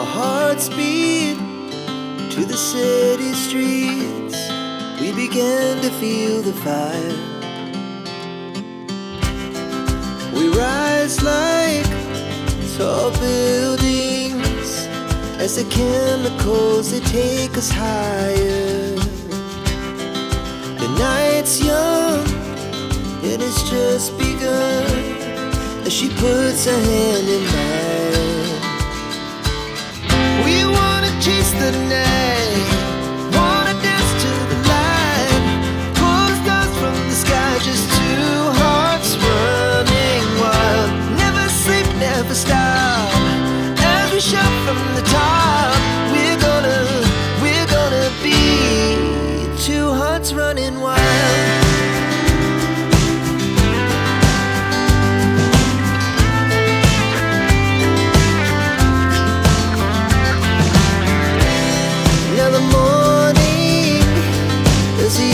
Our hearts beat to the city streets. We began to feel the fire. We rise like tall buildings as the chemicals, they take us higher. The night's young, it has just begun as she puts her hand in mine. We wanna chase the night, wanna dance to the light, pull the stars from the sky, just two hearts running wild. Never sleep, never stop, as we shout from the top. We're gonna be two hearts running wild.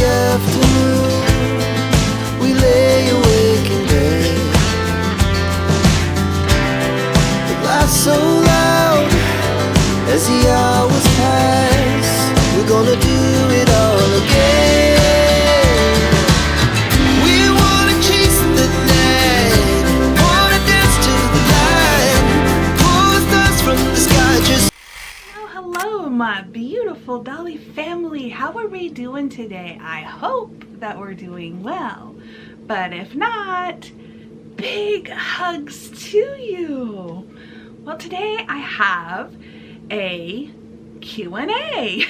Afternoon, we lay awake in bed. The laughs so loud as the hours pass. We're gonna do it all again. We wanna chase the night, wanna dance to the light, pull the stars from the sky. Just hello, my beautiful Dolly family. How are we doing today? I hope that we're doing well, but if not, big hugs to you. Well, today I have a Q&A.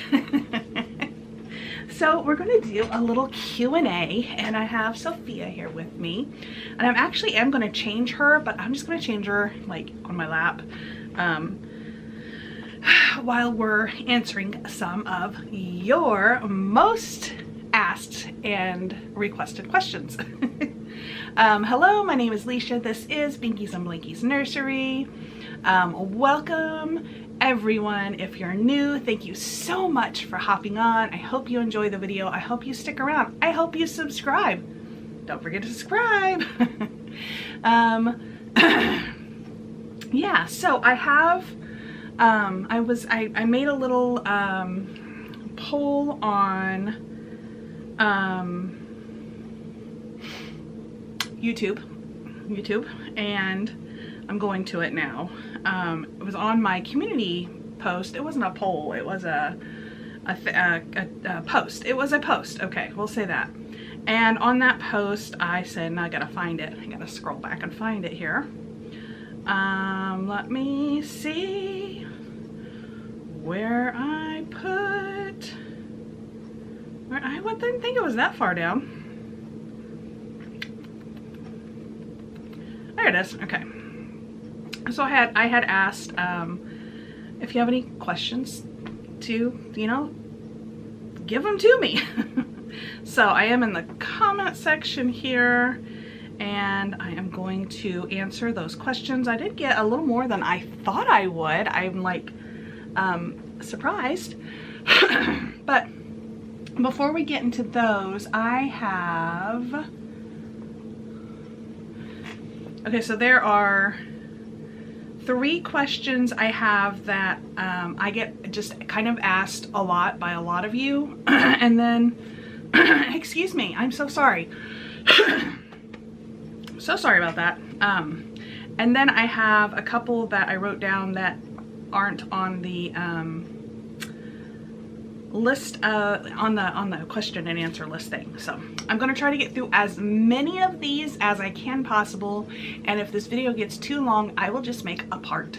So we're going to do a little Q&A, and I have Sophia here with me, and I am going to change her, but I'm just going to change her like on my lap while we're answering some of your most asked and requested questions. Hello, my name is Leisha. This is Binkies and Blinkies Nursery. Welcome everyone. If you're new, thank you so much for hopping on. I hope you enjoy the video. I hope you stick around. I hope you subscribe. Don't forget to subscribe. Yeah, so I have I made a little poll on YouTube, and I'm going to it now. It was on my community post. It wasn't a poll, it was a post. It was a post, okay, we'll say that. And on that post I said, and I gotta find it, I gotta scroll back and find it here. Let me see where I put, where I didn't think it was that far down. There it is. Okay. So I had asked if you have any questions to, give them to me. So I am in the comment section here, and I am going to answer those questions. I did get a little more than I thought I would. I'm like surprised. But before we get into those, I have, okay, so there are 3 questions I have that I get just kind of asked a lot by a lot of you. And then excuse me, I'm so sorry. So sorry about that. And then I have a couple that I wrote down that aren't on the list, on the question and answer list thing. So I'm going to try to get through as many of these as I can possible, and if this video gets too long, I will just make a part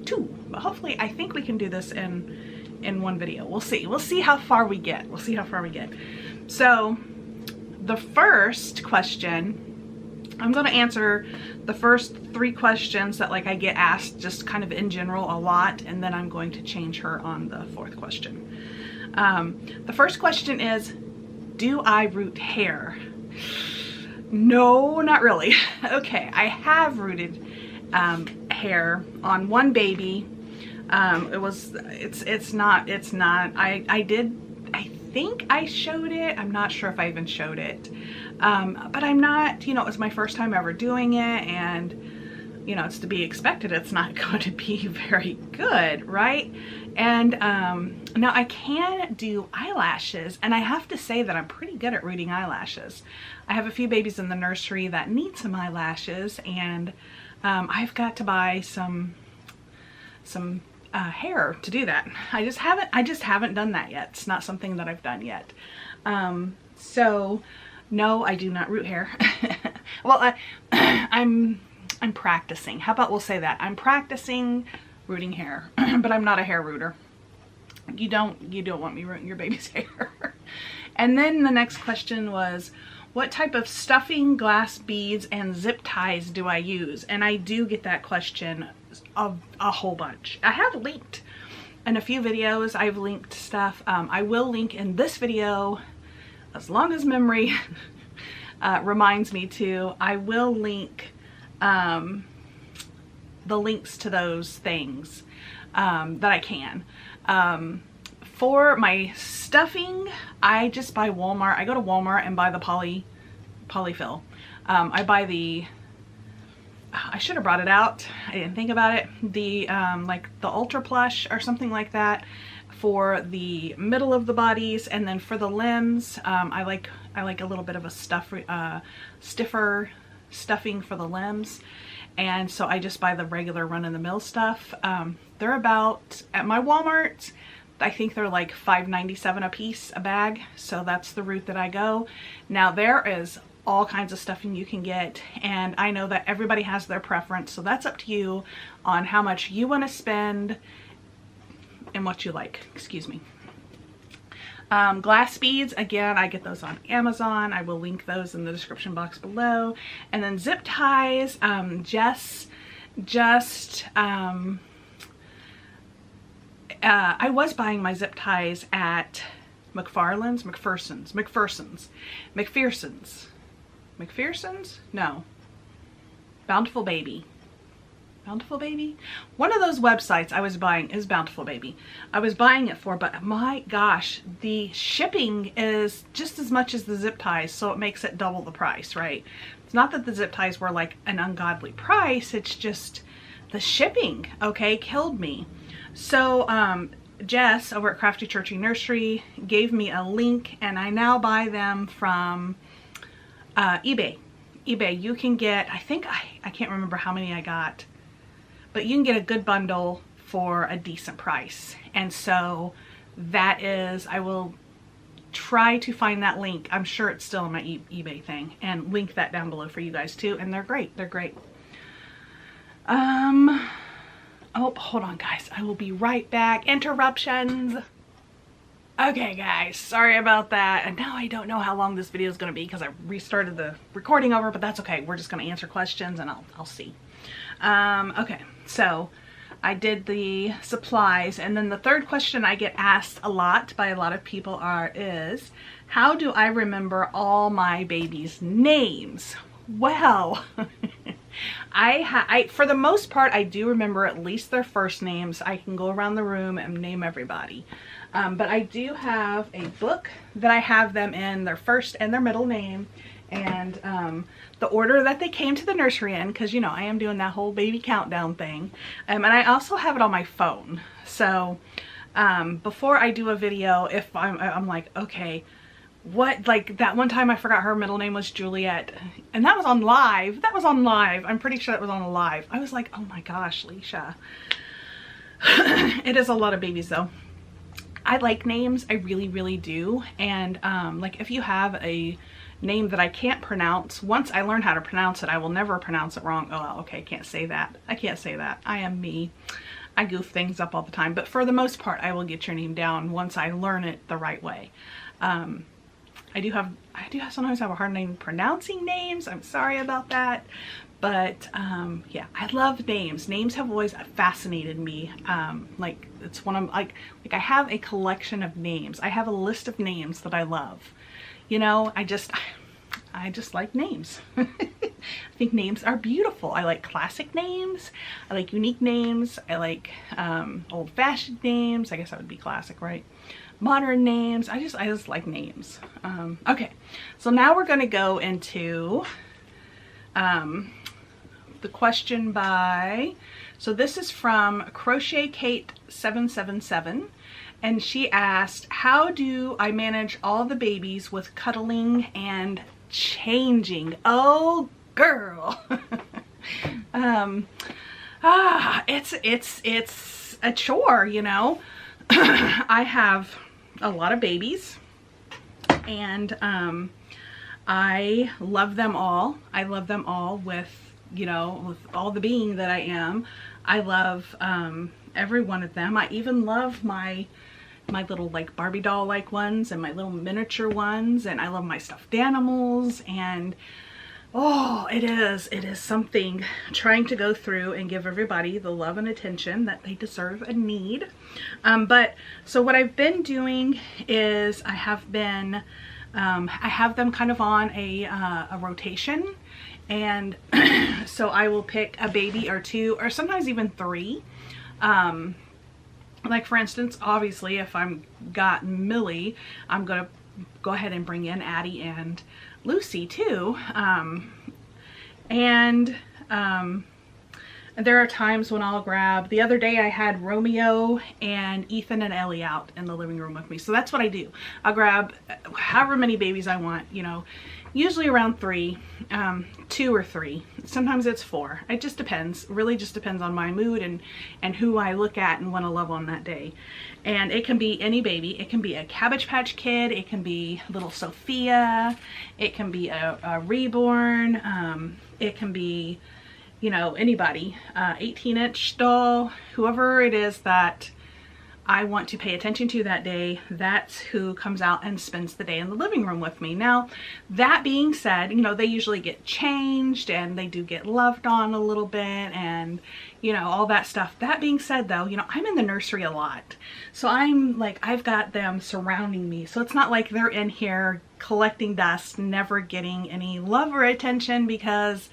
2. But hopefully, I think we can do this in one video. We'll see how far we get. So the first question, I'm going to answer the first 3 questions that I get asked just kind of in general a lot, and then I'm going to change her on the 4th question. The first question is, do I root hair? No, not really. Okay, I have rooted hair on one baby. It's not, I think I showed it. I'm not sure if I even showed it. But I'm not, it was my first time ever doing it, and you know, it's to be expected it's not going to be very good, right? And now I can do eyelashes, and I have to say that I'm pretty good at rooting eyelashes. I have a few babies in the nursery that need some eyelashes, and I've got to buy some hair to do that. I just haven't done that yet. It's not something that I've done yet. So no, I do not root hair. Well, I'm practicing. How about we'll say that I'm practicing rooting hair, but I'm not a hair rooter. You don't want me rooting your baby's hair. And then the next question was, what type of stuffing, glass beads, and zip ties do I use? And I do get that question of a whole bunch. I have linked in a few videos. I've linked stuff. I will link in this video, as long as memory reminds me to. I will link the links to those things that I can. For my stuffing, I just buy Walmart. I go to Walmart and buy the polyfill. I buy the, I should have brought it out. I didn't think about it. The like the Ultra Plush or something like that for the middle of the bodies, and then for the limbs, I like a little bit of a stiffer stuffing for the limbs. And so I just buy the regular run-of-the-mill stuff. They're about, at my Walmart, I think they're like $5.97 a piece, a bag. So that's the route that I go. Now there is all kinds of stuffing you can get, and I know that everybody has their preference. So that's up to you on how much you want to spend and what you like. Excuse me. Glass beads, again, I get those on Amazon. I will link those in the description box below. And then zip ties, I was buying my zip ties at McPherson's? No. Bountiful Baby. One of those websites I was buying is Bountiful Baby. I was buying it for, but my gosh, the shipping is just as much as the zip ties, so it makes it double the price, right? It's not that the zip ties were like an ungodly price, it's just the shipping, okay, killed me. So Jess over at Crafty Churchy Nursery gave me a link, and I now buy them from eBay. You can get, I think, I can't remember how many I got, but you can get a good bundle for a decent price. And so that is, I will try to find that link. I'm sure it's still in my eBay thing, and link that down below for you guys too. And they're great. They're great. Oh, hold on guys. I will be right back. Interruptions. Okay guys, sorry about that. And now I don't know how long this video is going to be because I restarted the recording over, but that's okay. We're just going to answer questions and I'll see. Okay, so I did the supplies, and then the third question I get asked a lot by a lot of people is, how do I remember all my babies' names? Well, I for the most part, I do remember at least their first names. I can go around the room and name everybody. But I do have a book that I have them in, their first and their middle name, and the order that they came to the nursery in, because, you know, I am doing that whole baby countdown thing. And I also have it on my phone. So before I do a video, if I'm like, okay, what, like that one time I forgot her middle name was Juliet, and that was on live. I'm pretty sure that was on live. I was like, oh my gosh, Leisha. It is a lot of babies though. I like names, I really, really do. And like if you have a name that I can't pronounce, once I learn how to pronounce it, I will never pronounce it wrong. Oh, okay, can't say that. I can't say that. I am me. I goof things up all the time, but for the most part, I will get your name down once I learn it the right way. I do sometimes have a hard time pronouncing names. I'm sorry about that. But yeah, I love names. Names have always fascinated me. Like it's one of like I have a collection of names. I have a list of names that I love. You know, I just like names. I think names are beautiful. I like classic names. I like unique names. I like old-fashioned names. I guess that would be classic, right? Modern names. I just like names. the the question by, so this is from Crochet Kate 777, and she asked, how do I manage all the babies with cuddling and changing? Oh girl. It's a chore, you know. I have a lot of babies, and I love them all. I love them all with, you know, with all the being that I am. I love every one of them. I even love my little like Barbie doll like ones and my little miniature ones, and I love my stuffed animals. And oh, it is something trying to go through and give everybody the love and attention that they deserve and need. But so what I've been doing is I have them kind of on a rotation, and so I will pick a baby or two, or sometimes even three. Like for instance, obviously if I'm got Millie, I'm gonna go ahead and bring in Addie and Lucy too. There are times when I'll grab, the other day I had Romeo and Ethan and Ellie out in the living room with me. So that's what I do. I'll grab however many babies I want, you know, usually around 3, 2 or 3. Sometimes it's 4. It just depends. Really just depends on my mood and who I look at and want to love on that day. And it can be any baby. It can be a Cabbage Patch Kid. It can be little Sophia. It can be a reborn. It can be, you know, anybody, 18-inch doll, whoever it is that I want to pay attention to that day, that's who comes out and spends the day in the living room with me. Now, that being said, you know, they usually get changed and they do get loved on a little bit and, you know, all that stuff. That being said though, you know, I'm in the nursery a lot. So I'm like, I've got them surrounding me. So it's not like they're in here collecting dust, never getting any love or attention, because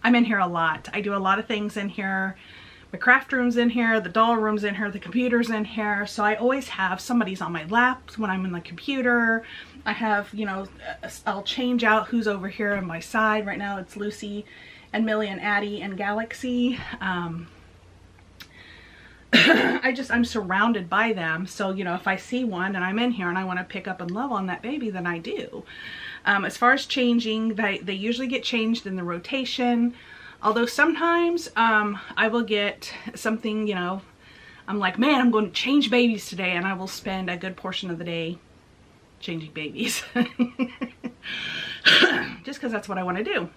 I'm in here a lot. I do a lot of things in here. My craft room's in here, the doll room's in here, the computer's in here. So I always have somebody's on my lap when I'm in the computer. I have, you know, I'll change out who's over here on my side. Right now it's Lucy and Millie and Addie and Galaxy. I'm surrounded by them. So, you know, if I see one and I'm in here and I want to pick up and love on that baby, then I do. As far as changing, they usually get changed in the rotation. Although sometimes I will get something, you know, I'm like, man, I'm going to change babies today, and I will spend a good portion of the day changing babies. Just because that's what I want to do.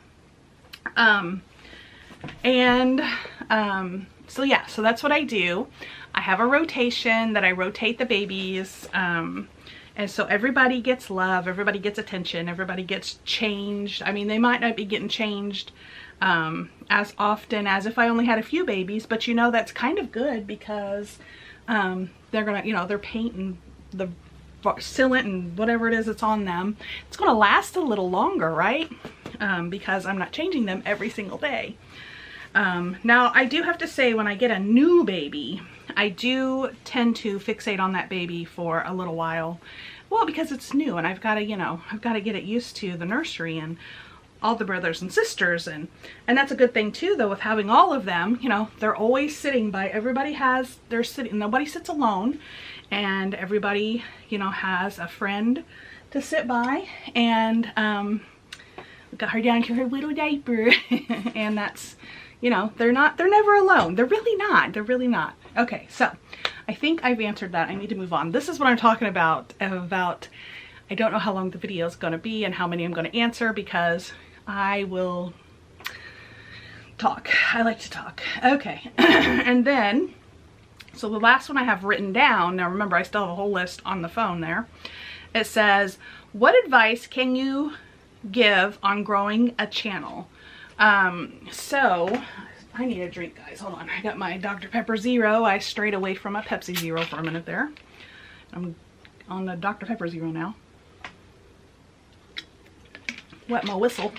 So yeah, so that's what I do. I have a rotation that I rotate the babies. And so everybody gets love, everybody gets attention, everybody gets changed. I mean, they might not be getting changed as often as if I only had a few babies, but you know, that's kind of good, because they're gonna, you know, they're painting the sealant and whatever it is that's on them. It's gonna last a little longer, right? Because I'm not changing them every single day. Now I do have to say, when I get a new baby, I do tend to fixate on that baby for a little while. Well, because it's new and I've got to, you know, I've got to get it used to the nursery and all the brothers and sisters, and that's a good thing too though, with having all of them. You know, they're always sitting by, everybody has, they're sitting, nobody sits alone, and everybody, you know, has a friend to sit by, and got her down to her little diaper. And that's, you know, they're never alone. They're really not. Okay, so I think I've answered that. I need to move on. This is what I'm talking about I don't know how long the video is going to be and how many I'm going to answer, because I will talk. I like to talk. Okay. And then, so the last one I have written down, now remember I still have a whole list on the phone there. It says, what advice can you give on growing a channel? So I need a drink, guys. Hold on. I got my Dr. Pepper Zero. I strayed away from a Pepsi Zero for a minute there. I'm on the Dr. Pepper Zero now. Wet my whistle.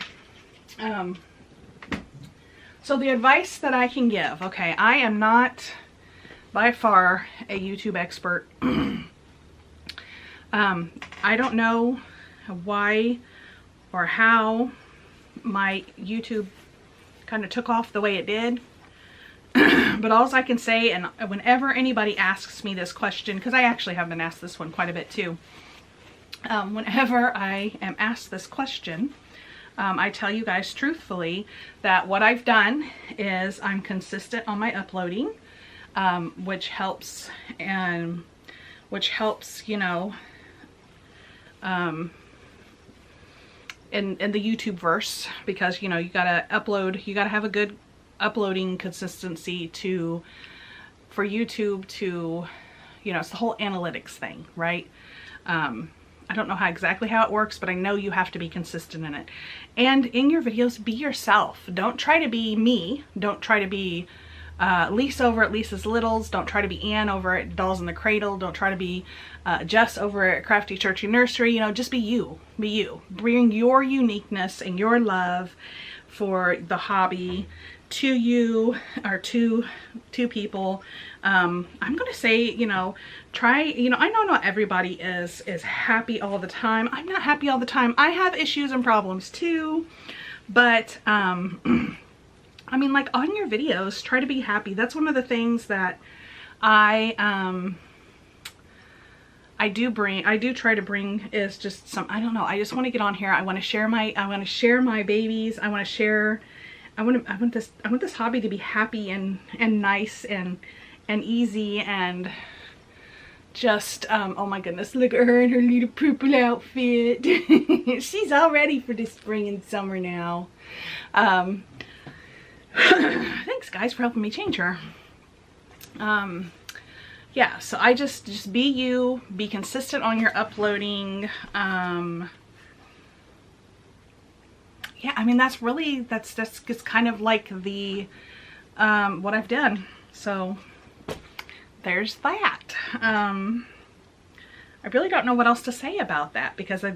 So the advice that I can give, okay, I am not by far a YouTube expert. I don't know why or how my YouTube kind of took off the way it did. But all I can say, and whenever anybody asks me this question, because I actually have been asked this one quite a bit too, whenever I am asked this question, I tell you guys truthfully that what I've done is I'm consistent on my uploading, which helps, you know, in the YouTube verse, because, you know, you gotta upload, you gotta have a good uploading consistency for YouTube to, you know, it's the whole analytics thing, right? I don't know exactly how it works, but I know you have to be consistent in it. And in your videos, be yourself. Don't try to be me. Don't try to be Lisa over at Lisa's Littles. Don't try to be Ann over at Dolls in the Cradle. Don't try to be Jess over at Crafty Churchy Nursery. You know, just be you. Be you. Bring your uniqueness and your love for the hobby to you, or to people. I'm gonna say, you know, try, you know, I know not everybody is happy all the time. I'm not happy all the time. I have issues and problems too, but I mean, like, on your videos, try to be happy. That's one of the things that I do try to bring, is just some, I don't know, I just want to get on here. I want to share my babies. I want this hobby to be happy and nice and easy, and just oh my goodness, look at her in her little purple outfit. She's all ready for the spring and summer now. Thanks guys for helping me change her. Yeah, so I just be you, be consistent on your uploading. Yeah, I mean, that's just kind of like the what I've done. So there's that. I really don't know what else to say about that, because I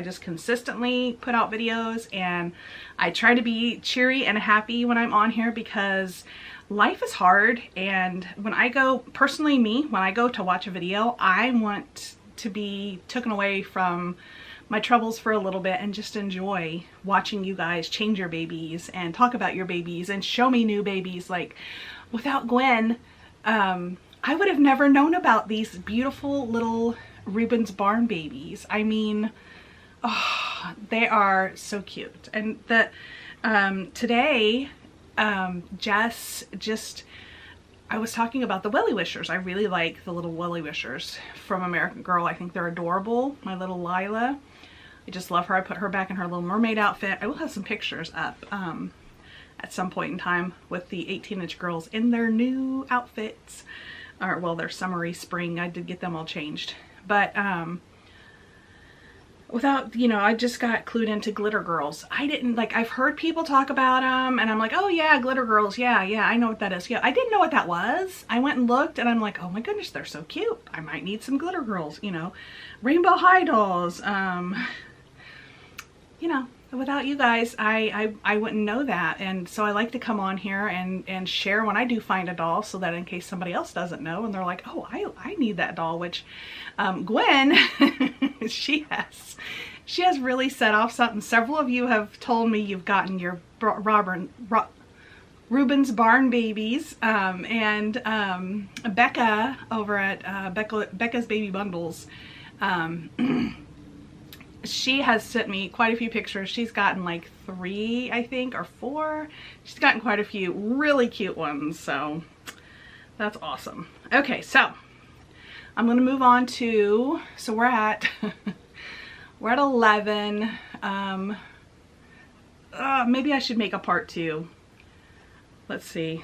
just consistently put out videos, and I try to be cheery and happy when I'm on here, because life is hard. And when I go, personally me, when I go to watch a video, I want to be taken away from my troubles for a little bit and just enjoy watching you guys change your babies and talk about your babies and show me new babies. Like, without Gwen, I would have never known about these beautiful little Reuben's barn babies. I mean, oh, they are so cute. And that today, Jess I was talking about the Welly Wishers. I really like the little Welly Wishers from American Girl. I think they're adorable. My little Lila, I just love her. I put her back in her little mermaid outfit. I will have some pictures up at some point in time with the 18-inch girls in their new outfits. Or, well, their summery spring. I did get them all changed. But without, you know, I just got clued into glitter girls. I didn't, like, I've heard people talk about them, and I'm like, oh yeah, glitter girls, yeah, I know what that is. Yeah, I didn't know what that was. I went and looked, and I'm like, oh my goodness, they're so cute. I might need some glitter girls, you know. Rainbow high dolls. You know, without you guys, I wouldn't know that. And so I like to come on here and share when I do find a doll, so that in case somebody else doesn't know and they're like, oh, I need that doll, which Gwen, she has really set off something. Several of you have told me you've gotten your Reuben's Barn babies, and Becca over at Becca's Baby Bundles, she has sent me quite a few pictures. She's gotten like 3, I think, or 4. She's gotten quite a few really cute ones, so that's awesome. Okay, so I'm gonna move on to, so we're at we're at 11. Maybe I should make a part 2. Let's see.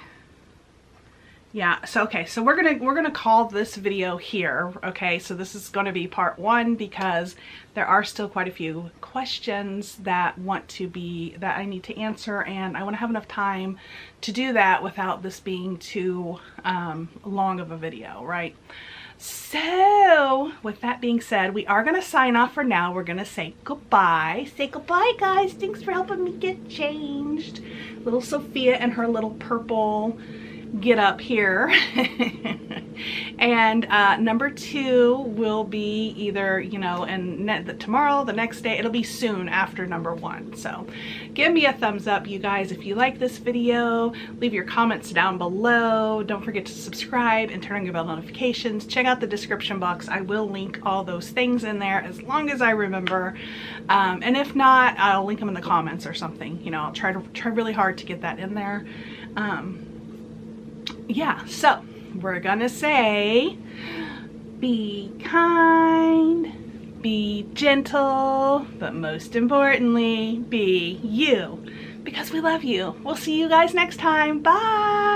Yeah, so okay, so we're gonna call this video here. Okay, so this is gonna be part 1, because there are still quite a few questions that I need to answer, and I want to have enough time to do that without this being too long of a video, right? So with that being said, we are gonna sign off for now. We're gonna say goodbye. Say goodbye, guys. Thanks for helping me get changed. Little Sophia and her little purple get up here. And And number 2 will be either, you know, tomorrow, the next day. It'll be soon after number 1. So give me a thumbs up, you guys, if you like this video. Leave your comments down below. Don't forget to subscribe and turn on your bell notifications. Check out the description box. I will link all those things in there as long as I remember. And if not, I'll link them in the comments or something. You know, I'll try really hard to get that in there. Yeah, so we're gonna say, be kind, be gentle, but most importantly, be you, because we love you. We'll see you guys next time. Bye.